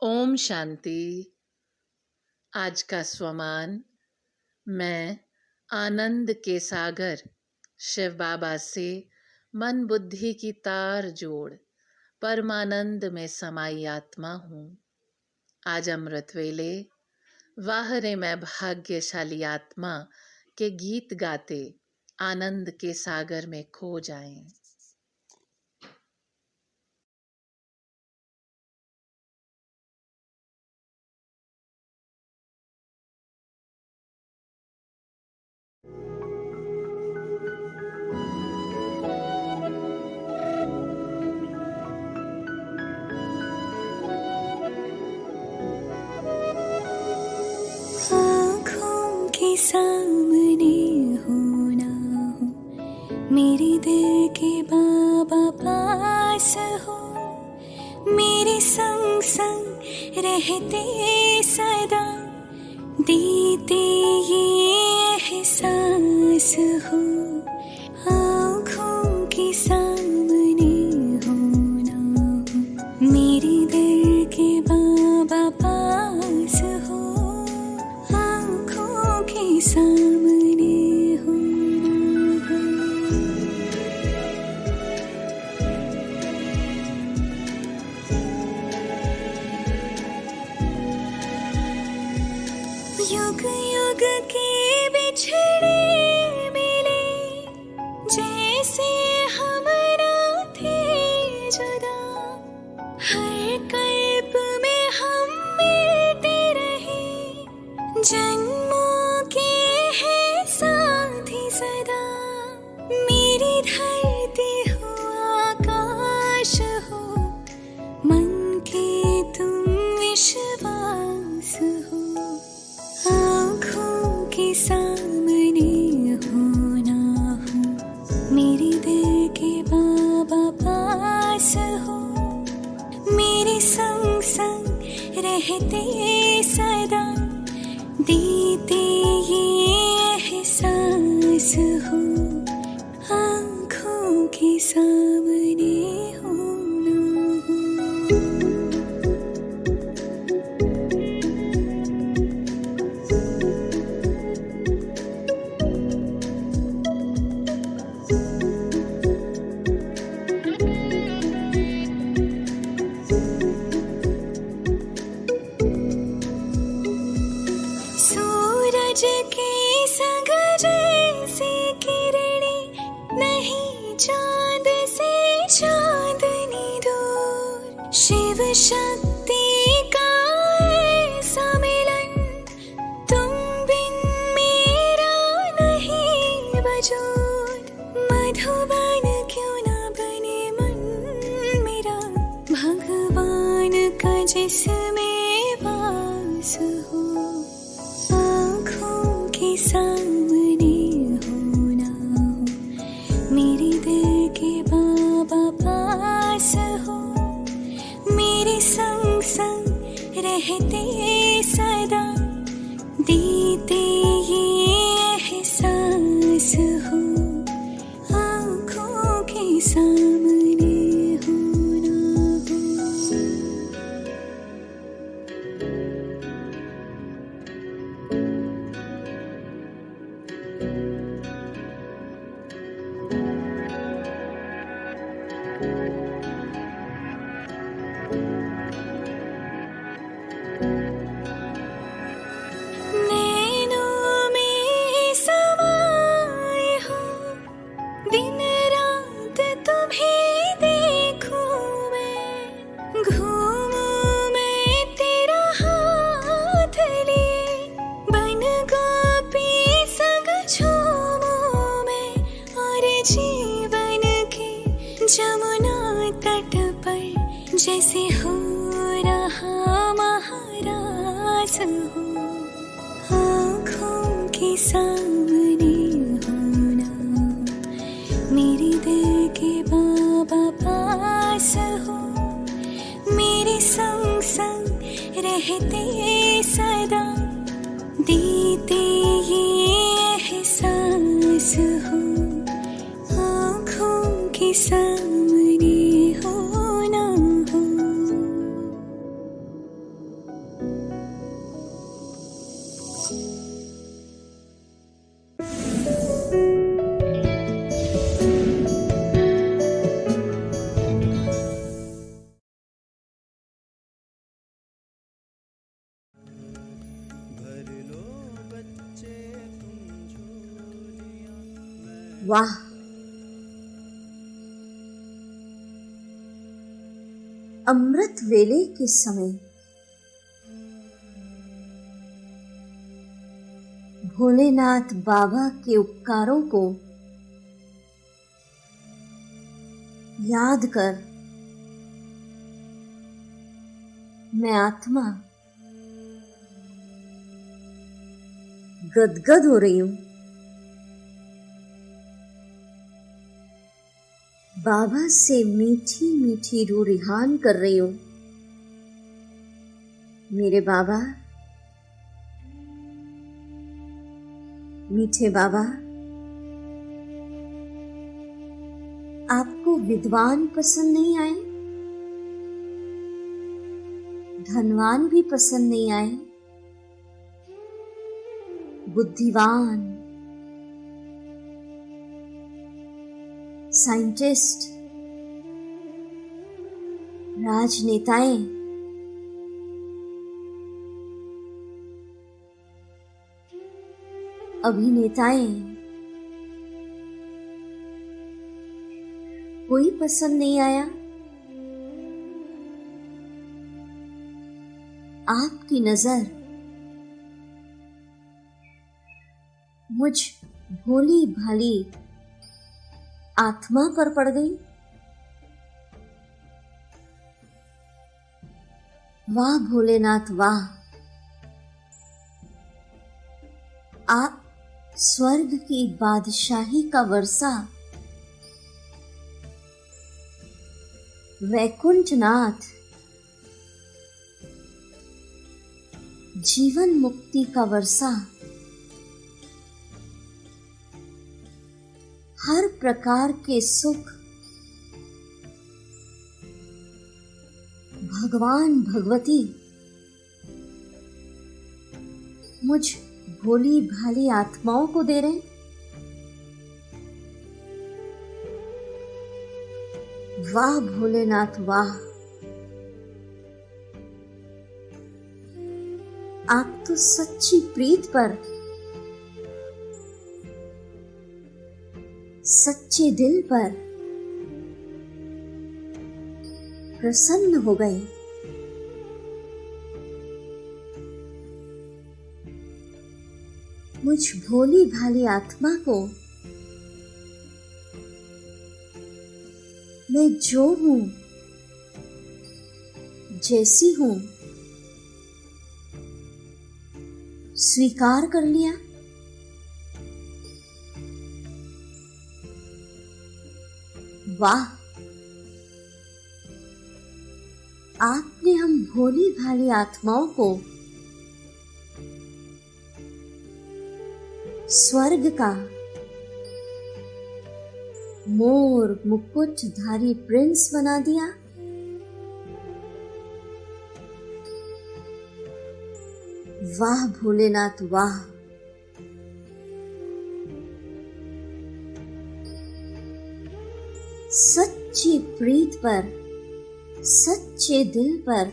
ओम शांति। आज का स्वमान। मैं आनंद के सागर शिव बाबा से मन बुद्धि की तार जोड़ परमानंद में समाई आत्मा हूँ। आज अमृत वेले वाह रे मैं भाग्यशाली आत्मा के गीत गाते आनंद के सागर में खो जाएं। आँखों के सामने हो ना हो, मेरे दिल के बाबा पास हो, मेरे संग संग रहते सदा, देते ये एहसास हो। आँखों के सामने हो ना हो, मेरे दिल के बाबा पास हो, आँखों के सामने हो। युग युग के बिछड़े मिले रहते सदा, देते ये एहसास हो, आँखों के सामने हो ना हो। सूरज के संग जैसे किरणें, नहीं चांद से चांदनी दूर। शिव शक्ति का ऐसा मिलन, तुम बिन मेरा नहीं वजूद। मधुबन क्यों ना बने मन मेरा, भगवान का जिसमें वास हो, आँखों के सामने हो ना हो। मेरे दिल के बाबा पास हो, मेरे संग संग रहते सदा, देते ये एहसास हो, आँखों के सामने हो ना हो। नैनों में समाए हो, दिन रात तुम्हें देखूं मैं। घूमूं मैं तेरा हाथ लिए, बन गोपी संग झूमूं मैं। और जीवन के जमुना तट पर जैसे हो रहा महारास हो, आँखों के सामने हो ना हो। मेरे दिल के बाबा पास हो, मेरे संग संग रहते सदा, देते ये एहसास हो, आँखों के सामने हो ना हो। वाह, अमृत वेले के समय भोलेनाथ बाबा के उपकारों को याद कर मैं आत्मा गदगद हो रही हूं। बाबा से मीठी मीठी रूह रिहान कर रही हूं। मेरे बाबा, मीठे बाबा, आपको विद्वान पसंद नहीं आए, धनवान भी पसंद नहीं आए, बुद्धिवान, साइंटिस्ट, राजनेताएं, अभिनेताएं, कोई पसंद नहीं आया। आपकी नजर मुझ भोली भाली आत्मा पर पड़ गई। वाह भोलेनाथ वाह, आप स्वर्ग की बादशाही का वर्षा, वैकुंठनाथ, जीवन मुक्ति का वर्षा, हर प्रकार के सुख भगवान भगवती मुझ भोली भाली आत्माओं को दे रहे हैं। वाह भोलेनाथ वाह, आप तो सच्ची प्रीत पर, सच्चे दिल पर प्रसन्न हो गए। मुझ भोली भाली आत्मा को मैं जो हूं, जैसी हूं, स्वीकार कर लिया। वाह, आपने हम भोली भाली आत्माओं को स्वर्ग का मोर मुकुटधारी प्रिंस बना दिया। वाह भोलेनाथ वाह, सच्ची प्रीत पर, सच्चे दिल पर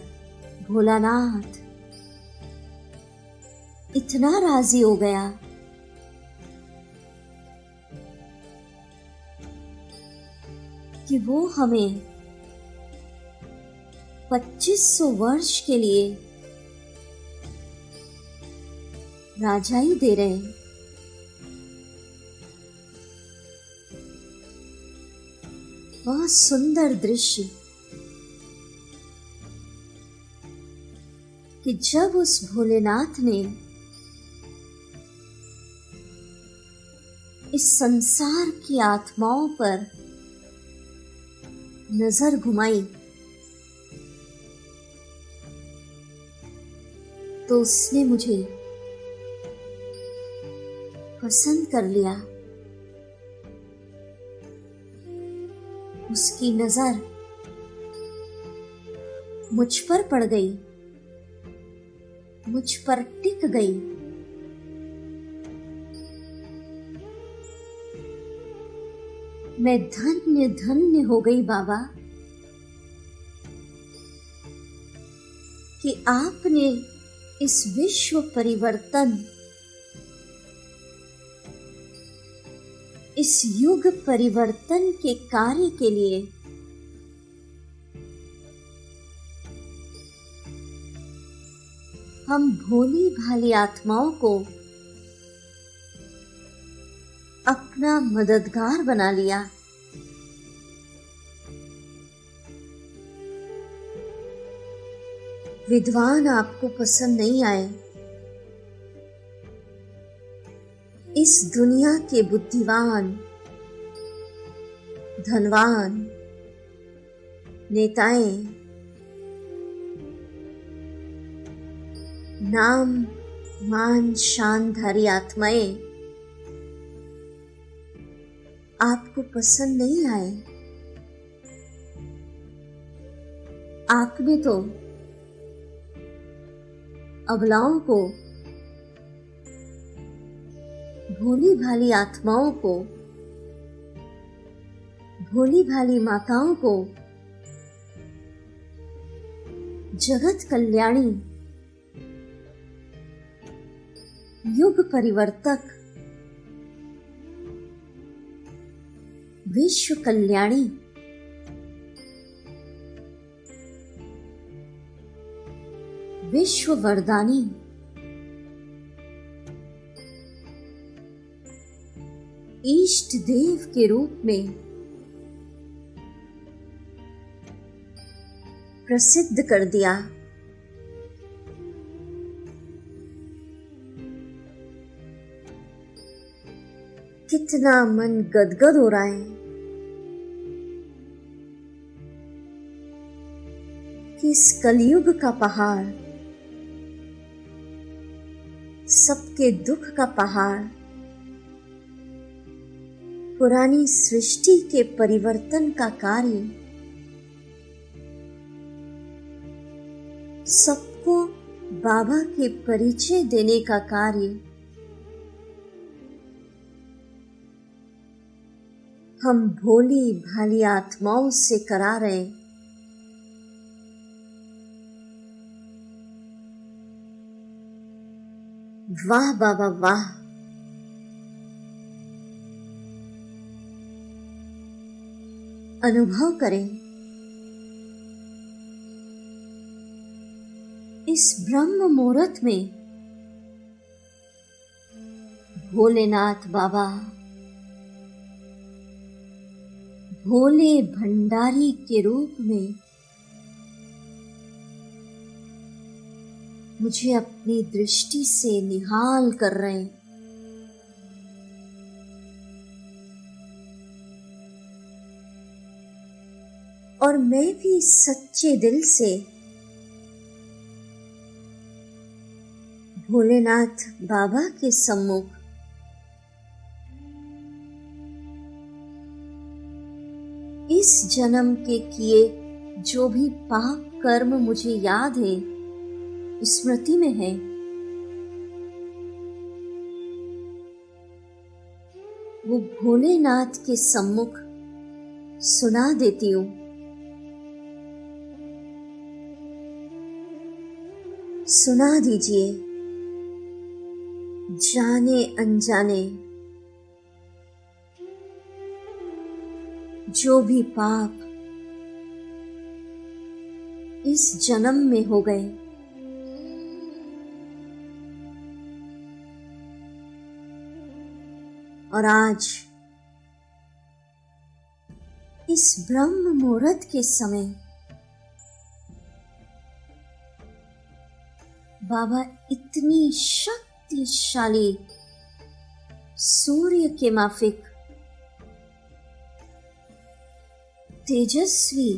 भोलानाथ इतना राजी हो गया कि वो हमें 2500 वर्ष के लिए राजाई दे रहे हैं। बहुत सुंदर दृश्य कि जब उस भोलेनाथ ने इस संसार की आत्माओं पर नजर घुमाई तो उसने मुझे पसंद कर लिया। उसकी नजर मुझ पर पड़ गई, मुझ पर टिक गई। मैं धन्य धन्य हो गई बाबा कि आपने इस विश्व परिवर्तन, इस युग परिवर्तन के कार्य के लिए हम भोली भाली आत्माओं को अपना मददगार बना लिया। विद्वान आपको पसंद नहीं आए, इस दुनिया के बुद्धिमान, धनवान, नेताएं, नाम मान शानधारी आत्माएं आपको पसंद नहीं आए। आपने तो अबलाओं को, भोली भाली आत्माओं को, भोली भाली माताओं को जगत कल्याणी, युग परिवर्तक, विश्व कल्याणी, विश्व वरदानी, इष्ट देव के रूप में प्रसिद्ध कर दिया। कितना मन गदगद हो रहा है कि इस कलयुग का पहाड़ सबके दुख का पहाड़, पुरानी सृष्टि के परिवर्तन का कार्य, सबको बाबा के परिचय देने का कार्य हम भोली भाली आत्माओं से करा रहे हैं। वाह बाबा वाह। अनुभव करें इस ब्रह्म मुहूर्त में भोलेनाथ बाबा भोले भंडारी के रूप में मुझे अपनी दृष्टि से निहाल कर रहे हैं। और मैं भी सच्चे दिल से भोलेनाथ बाबा के सम्मुख इस जन्म के किए जो भी पाप कर्म मुझे याद है, स्मृति में है, वो भोलेनाथ के सम्मुख सुना देती हूँ। सुना दीजिए। जाने अनजाने जो भी पाप इस जन्म में हो गए, और आज इस ब्रह्म मुहूर्त के समय बाबा इतनी शक्तिशाली सूर्य के माफिक तेजस्वी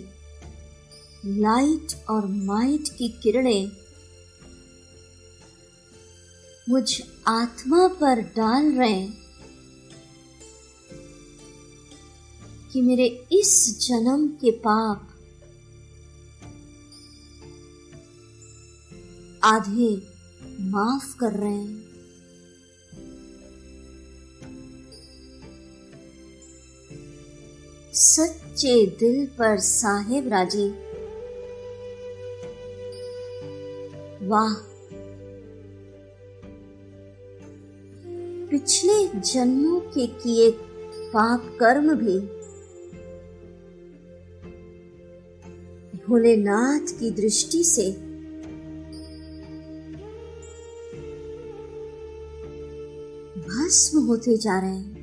लाइट और माइट की किरणें मुझ आत्मा पर डाल रहे हैं कि मेरे इस जन्म के पाप आधे माफ कर रहे हैं। सच्चे दिल पर साहेब राजी। वाह। पिछले जन्मों के किए पाप कर्म भी भोलेनाथ की दृष्टि से भस्म होते जा रहे हैं।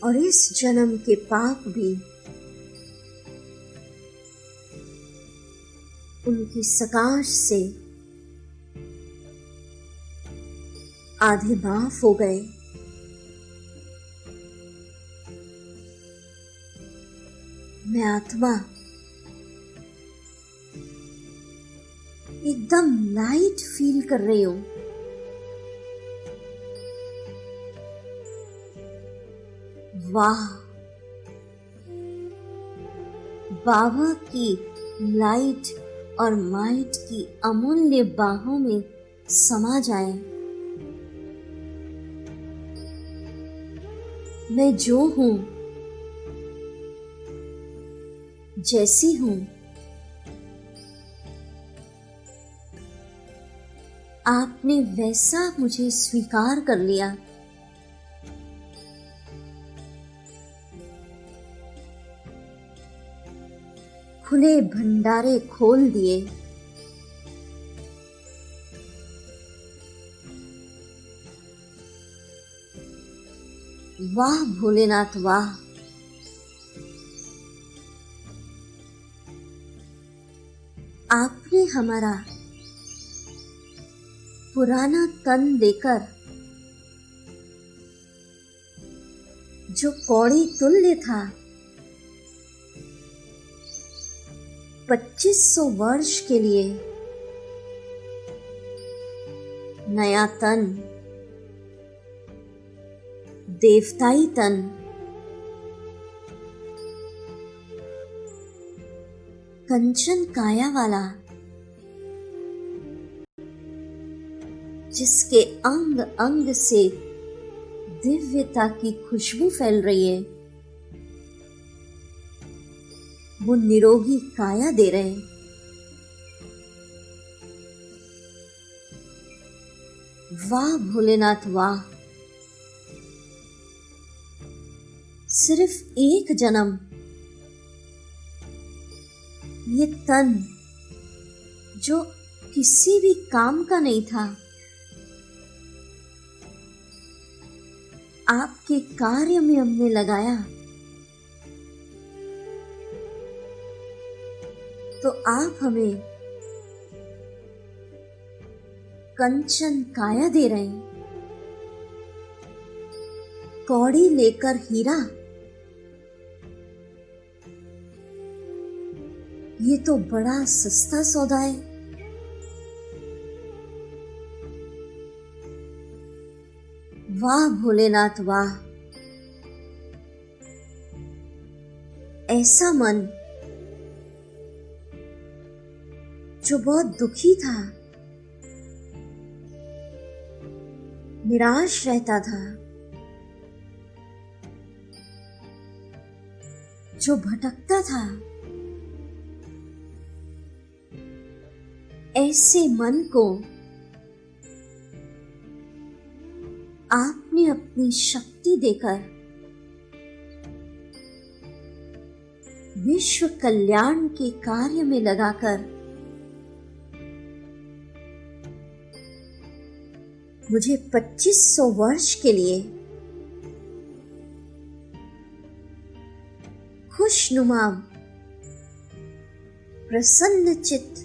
और इस जन्म के पाप भी उनकी सकाश से आधे माफ हो गए। मैं आत्मा एकदम लाइट फील कर रही हूं। वाह। बाबा की लाइट और माइट की अमूल्य बाहों में समा जाए। मैं जो हूं, जैसी हूं, आपने वैसा मुझे स्वीकार कर लिया। खुले भंडारे खोल दिए। वाह भोलेनाथ वाह। आपने हमारा पुराना तन देकर जो कौड़ी तुल्य था, 2500 वर्ष के लिए नया तन, देवताई तन, कंचन काया वाला, जिसके अंग अंग से दिव्यता की खुशबू फैल रही है, वो निरोगी काया दे रहे हैं। वाह भोलेनाथ वाह, सिर्फ एक जन्म, ये तन जो किसी भी काम का नहीं था, आपके कार्य में हमने लगाया, तो आप हमें कंचन काया दे रहे हैं। कौड़ी लेकर हीरा, ये तो बड़ा सस्ता सौदा है। वाह भोलेनाथ वाह, ऐसा मन जो बहुत दुखी था, निराश रहता था, जो भटकता था, ऐसे मन को आपने अपनी शक्ति देकर विश्व कल्याण के कार्य में लगाकर मुझे 2500 वर्ष के लिए खुशनुमा, प्रसन्न चित्त,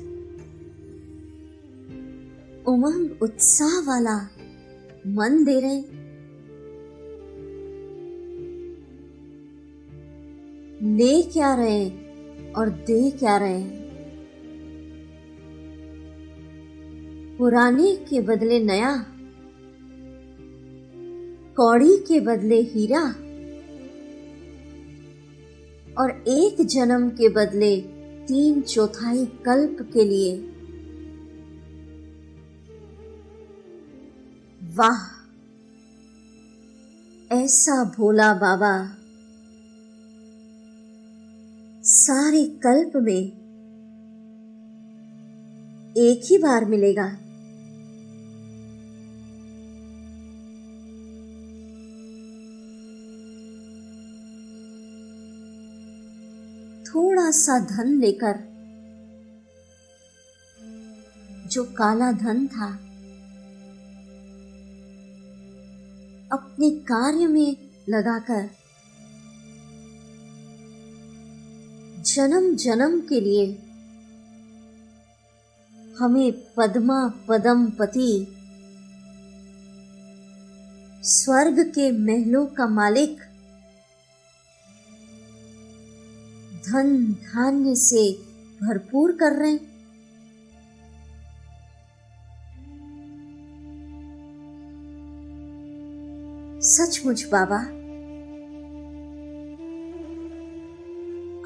उमंग उत्साह वाला मन दे रहे, ले क्या रहे और दे क्या रहे। पुराने के बदले नया, कौड़ी के बदले हीरा, और एक जन्म के बदले 3/4 कल्प के लिए। वाह, ऐसा भोला बाबा सारे कल्प में एक ही बार मिलेगा। थोड़ा सा धन लेकर, जो काला धन था, अपने कार्य में लगाकर जन्म जन्म के लिए हमें पद्मा पदम पति, स्वर्ग के महलों का मालिक, धन धान्य से भरपूर कर रहे हैं। सचमुच बाबा,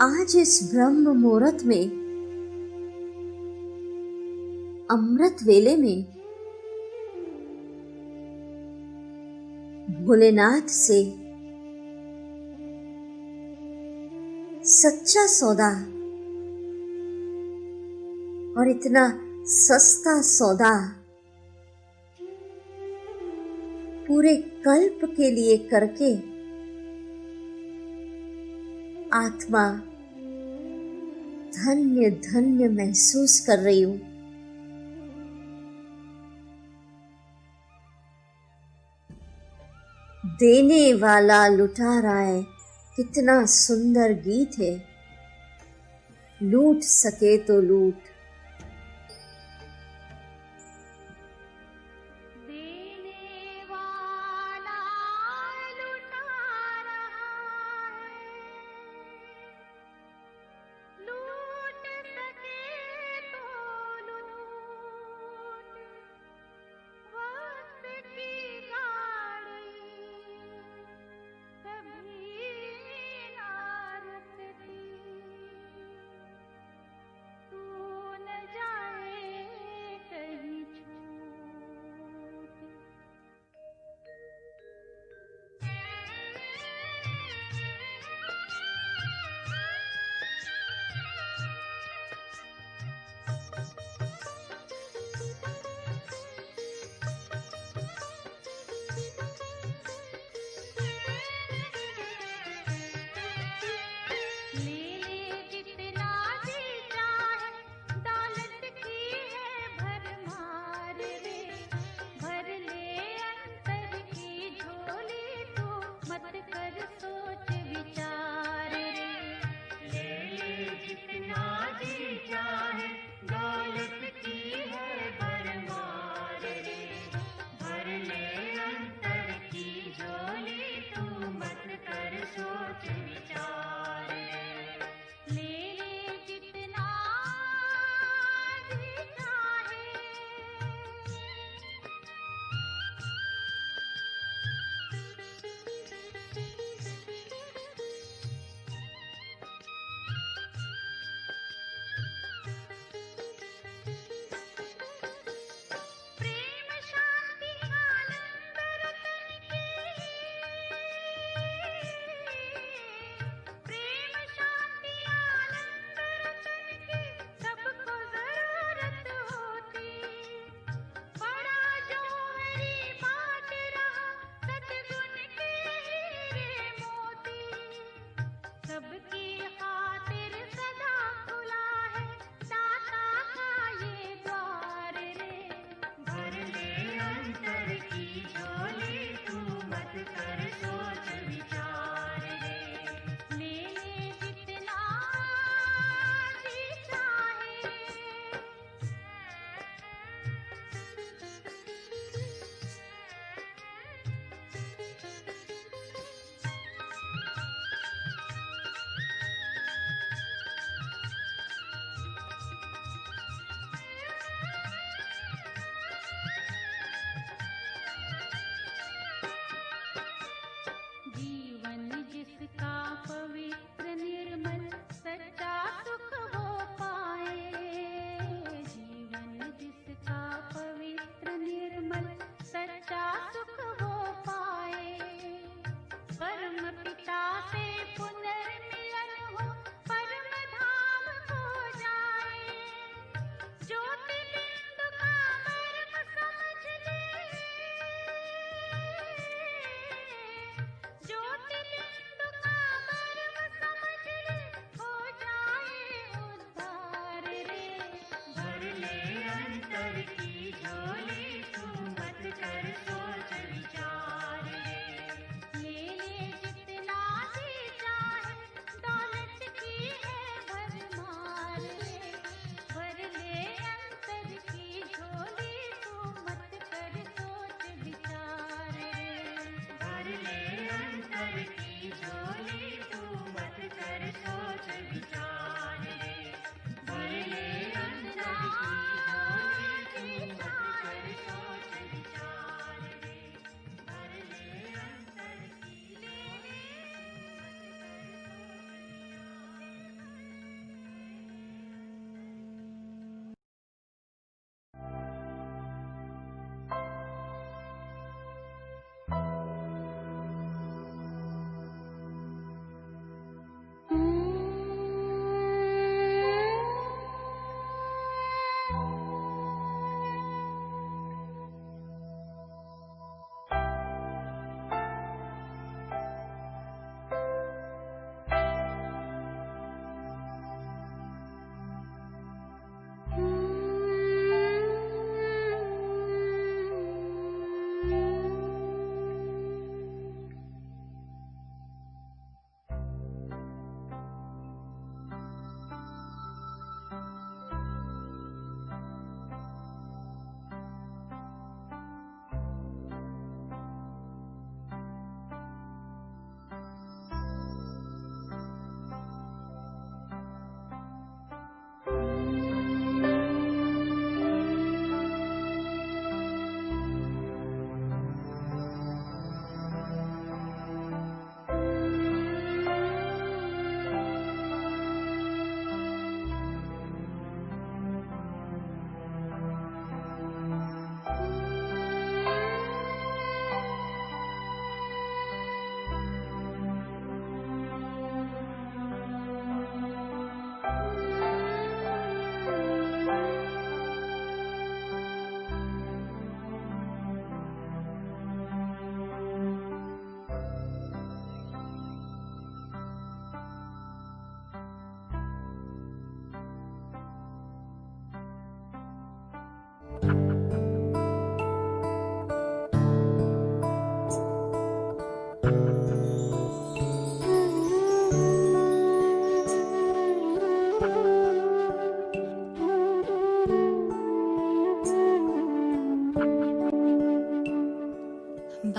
आज इस ब्रह्म मुहूर्त में, अमृत वेले में भोलेनाथ से सच्चा सौदा और इतना सस्ता सौदा पूरे कल्प के लिए करके आत्मा धन्य धन्य महसूस कर रही हूं। देने वाला लुटा रहा है, कितना सुंदर गीत है। लूट सके तो लूट,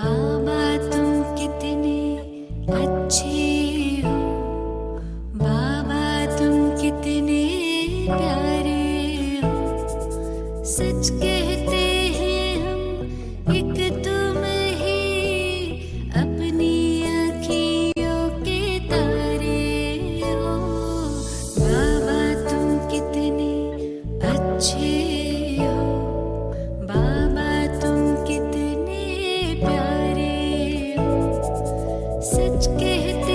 बाबा तुम कितने अच्छे हो, बाबा तुम कितने प्यारे हो। सच कहते हैं हम एक तुम ही अपनी आँखियों के तारे हो। बाबा तुम कितने अच्छे हो, बाबा तुम कितने प्यारे हो। सच कहते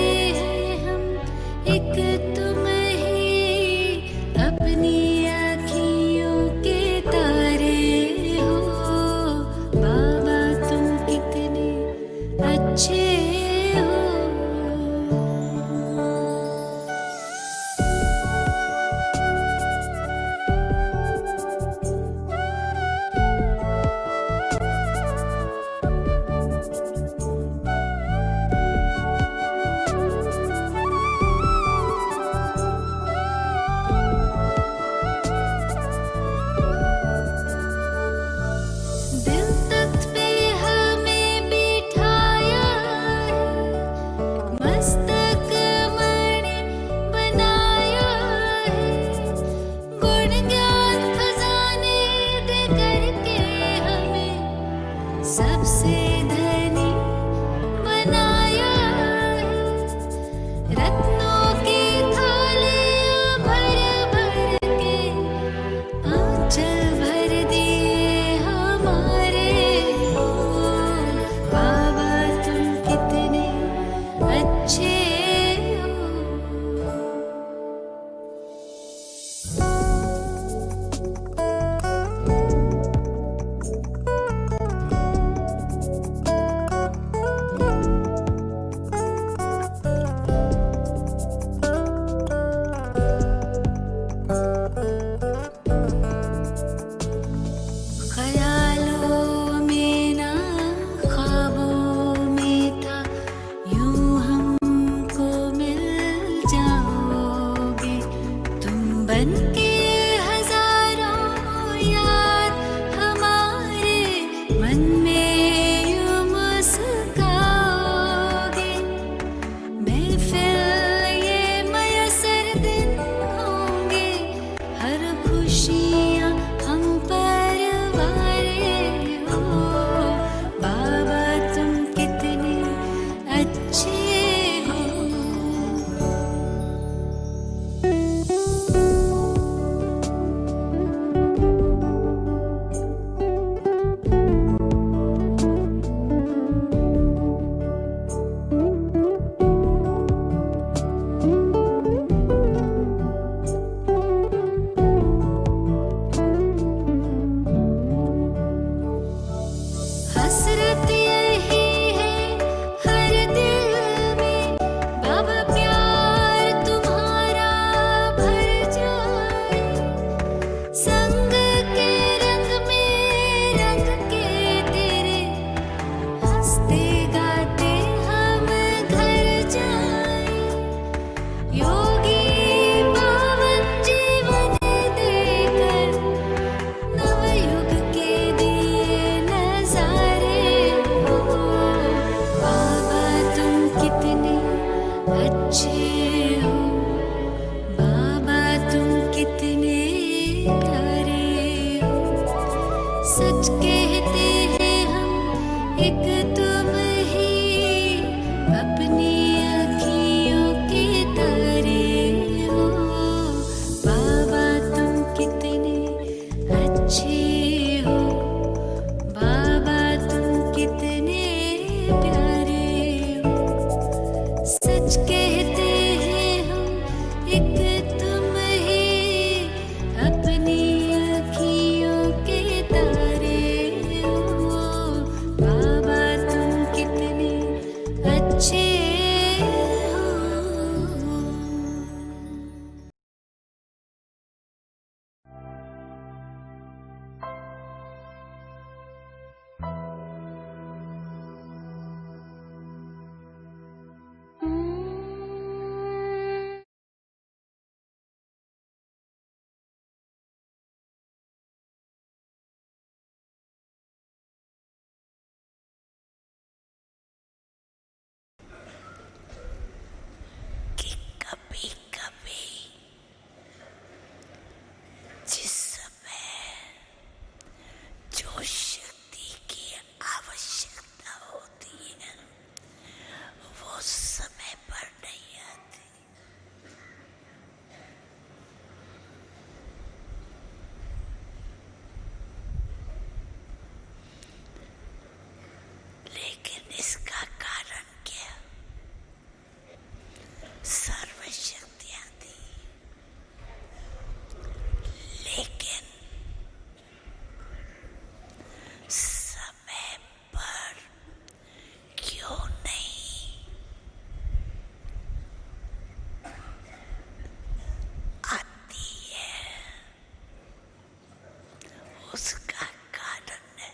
उसका कारण है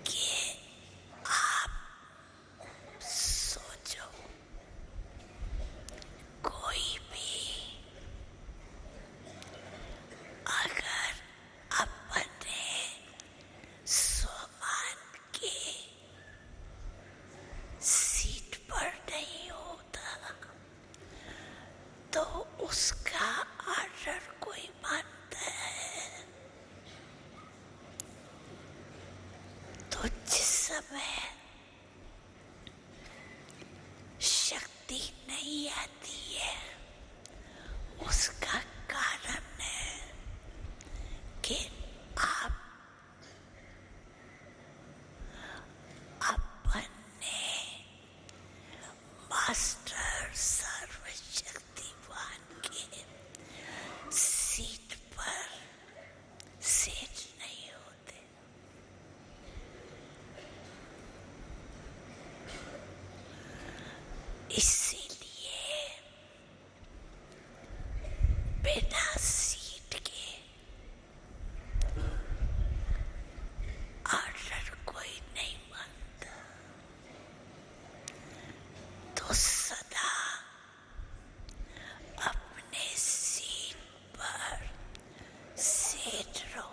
कि आप सोचो, कोई भी अगर अपने स्वमान के सीट पर नहीं होता तो उसका आर्डर कोई मानता है। तो जिस समय शक्ति नहीं आती है उसका कारण है कि आप अपने मास्टर सर्वशक्तिवान के सीट पर सेट नहीं होते। इसीलिए बिना सीट के आर्डर कोई नहीं मानता। तो सदा अपने सीट पर सेट रहो।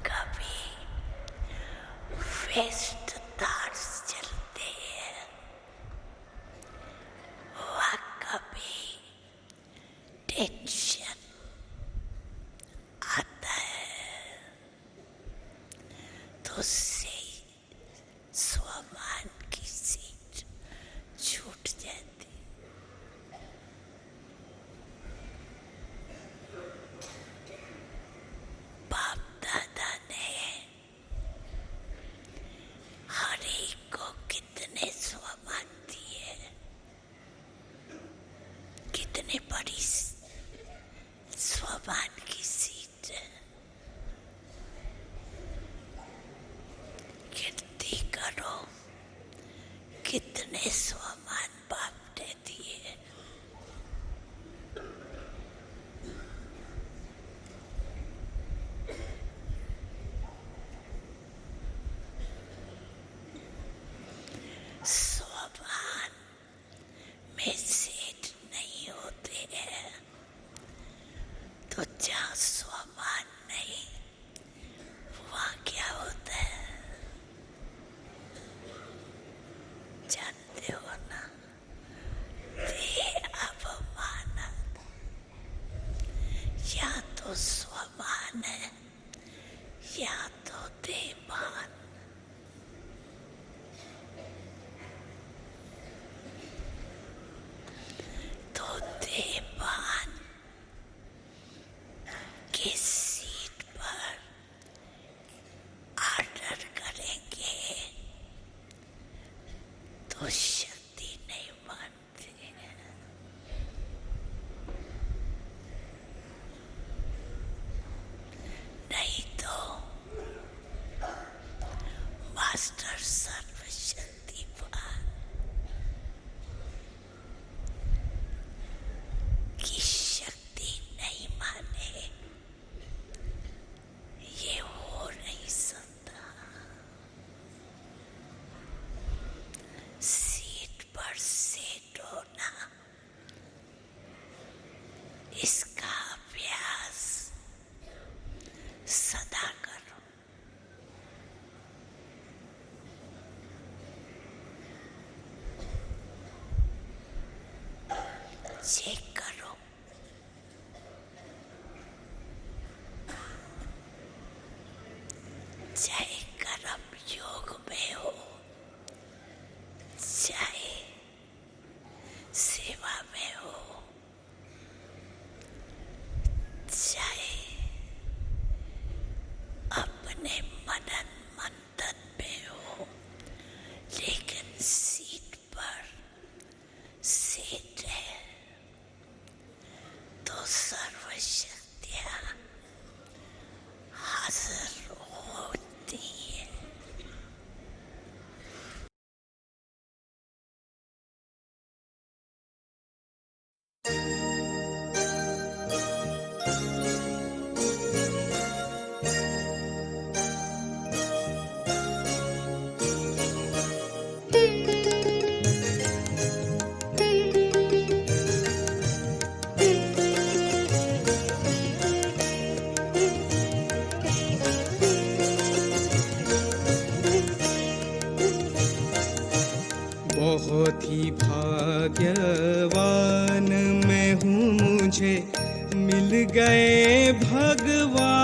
कभी वेस्ट तार्स चलते हैं, वह कभी टेंशन आता है तो उससे स्वमान की सीट छूट जाती। बाप दादा ने हर एक को कितने स्वमान दिए, कितने बड़ी स्वमान की सीट है। गिनती करो कितने स्वमान बाप ने दिए। स्वमान में सेठ नहीं होते हैं तो जहाँ स्वमान नहीं वहाँ क्या होता है जानते हो ना? ते अपमान। या तो स्वमान है या तो देवान। तो देवान की सीट पर आर्डर करेंगे तो शक्ति नहीं मानती। नहीं तो मास्टर सर्वशक्तिवान की शक्ति नहीं माने, ये हो नहीं सकता। सीट पर सेट होना, इसका अभ्यास सदा करो। चेक करो चाहे कर्म योग में हो, चाहे सेवा में हो, चाहे अपने मनन मंथन में हो, लेकिन सीट पर सेट है तो सर्वशक्तियाँ हाजिर होती है। ही भाग्यवान मैं हूँ, मुझे मिल गए भगवान।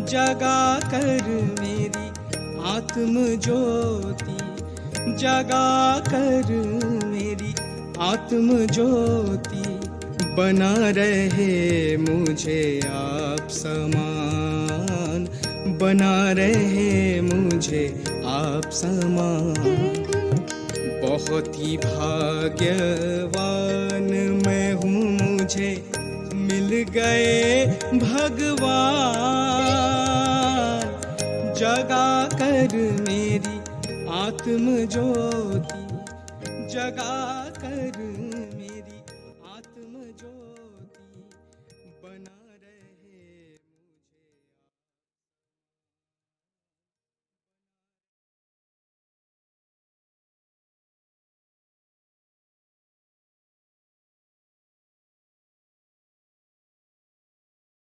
जगा कर मेरी आत्म ज्योति, जगा कर मेरी आत्म ज्योति, बना रहे मुझे आप समान, बना रहे मुझे आप समान। बहुत ही भाग्यवान मैं हूँ, मुझे मिल गए भगवान। जगा कर मेरी आत्म ज्योति, जगा कर